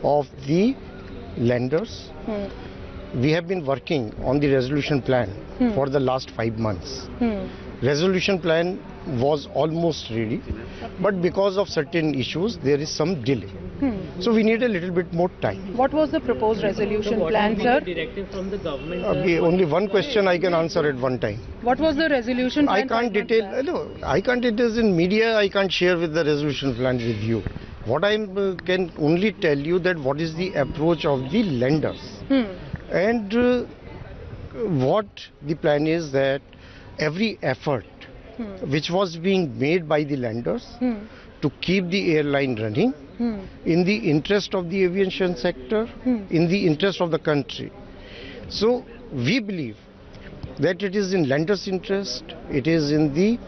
of the lenders. We have been working on the resolution plan for the last 5 months. Resolution plan was almost ready, but because of certain issues there is some delay. So we need a little bit more time. What was the proposed resolution plan, sir? Directive from the government. Only one question I can answer at one time. What was the resolution plan? I can't detail. No, I can't detail in media. I can't share with the resolution plan with you. What I can only tell you that what is the approach of the lenders, and what the plan is, that every effort which was being made by the lenders to keep the airline running in the interest of the aviation sector, in the interest of the country. So we believe that it is in lenders' interest, it is in the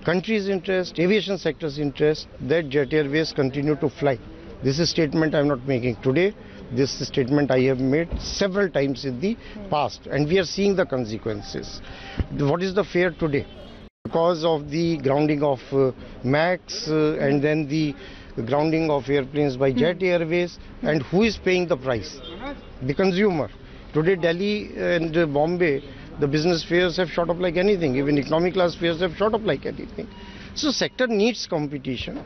country's interest, aviation sector's interest, that Jet Airways continue to fly. This is a statement I am not making today. This is a statement I have made several times in the past, and we are seeing the consequences. What is the fare today? Because of the grounding of MAX and then the grounding of airplanes by Jet Airways, and who is paying the price? The consumer. Today Delhi and Bombay, the business fares have shot up like anything. Even economy class fares have shot up like anything. So sector needs competition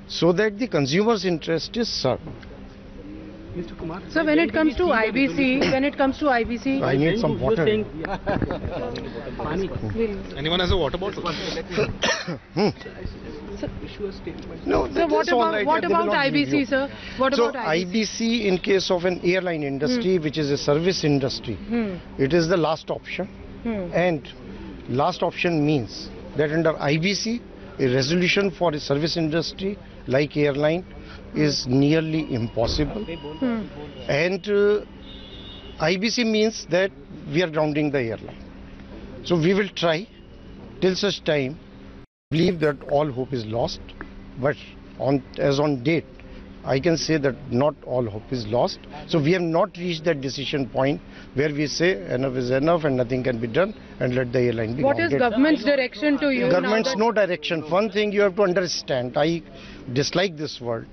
so that the consumer's interest is served. Mr. Kumar. So when it comes to IBC, I need some water. Anyone has a water bottle? No, so what about IBC, sir? What so about IBC, in case of an airline industry, which is a service industry, it is the last option. And last option means that under IBC, a resolution for a service industry like airline is nearly impossible. And IBC means that we are grounding the airline. So we will try till such time. Believe that all hope is lost, but as on date, I can say that not all hope is lost. So we have not reached that decision point where we say enough is enough and nothing can be done and let the airline be grounded. What is government's direction to you? Government's no direction. One thing you have to understand, I dislike this word.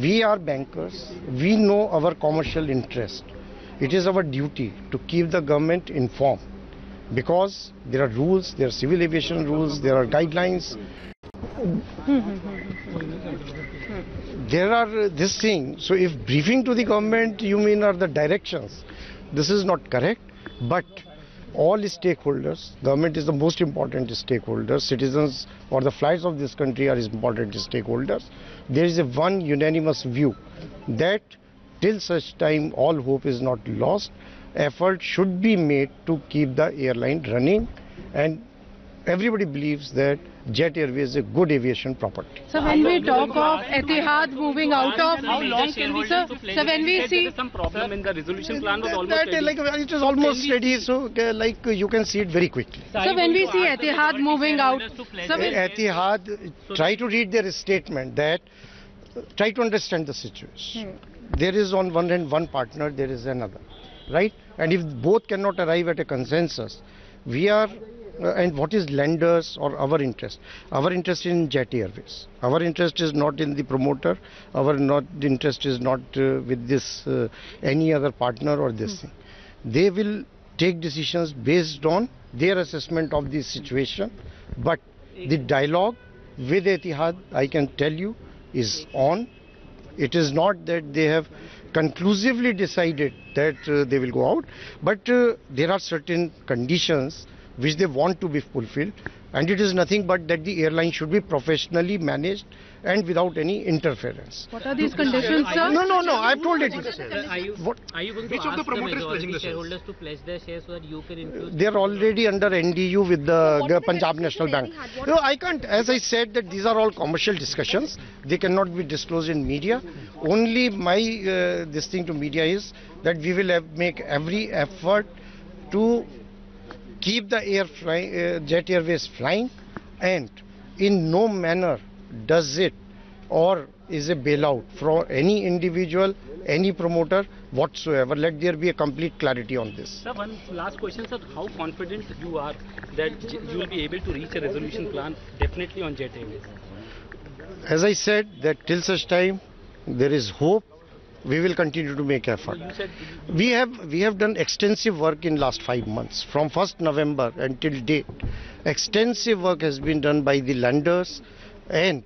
We are bankers. We know our commercial interest. It is our duty to keep the government informed, because there are rules, there are civil aviation rules, there are guidelines. There are this thing. So if briefing to the government you mean are the directions, this is not correct. But all stakeholders, government is the most important stakeholder, citizens or the flights of this country are important stakeholders. There is a one unanimous view that till such time all hope is not lost, effort should be made to keep the airline running, and everybody believes that Jet Airways is a good aviation property. So when we talk of Etihad moving out of, how long can we so when we see some problem in the resolution plan was almost ready. It is almost ready, so like you can see it very quickly. So when we see Etihad moving out, so Etihad, try to read their statement, that try to understand the situation. There is on one hand one partner, there is another, right? And if both cannot arrive at a consensus, we are, and what is lenders or our interest? Our interest in Jet Airways. Our interest is not in the promoter. Our interest is not with this any other partner or this thing. They will take decisions based on their assessment of the situation. But the dialogue with Etihad, I can tell you, is on. It is not that they have conclusively decided that they will go out, but there are certain conditions which they want to be fulfilled, and it is nothing but that the airline should be professionally managed and without any interference. What are these conditions, sir? No, I've told it. Are you going to ask the majority shareholders to pledge their shares so that you can influence? They are already under NDU with the Punjab National Bank. No, I can't. As I said, that these are all commercial discussions. They cannot be disclosed in media. Only my this thing to media is that we will make every effort to keep the Jet Airways flying, and in no manner does it or is a bailout for any individual, any promoter whatsoever. Let there be a complete clarity on this. Sir, one last question, sir. How confident you are that you will be able to reach a resolution plan definitely on Jet Airways? As I said, that till such time there is hope, we will continue to make effort. You said We have done extensive work in last 5 months. From 1st November until date, extensive work has been done by the lenders, and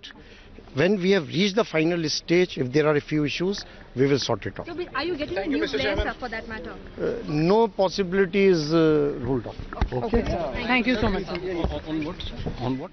when we have reached the final stage, if there are a few issues, we will sort it out. So, are you getting a new players for that matter? No possibility is ruled out. Okay. Thank you so much, sir. On what? On what?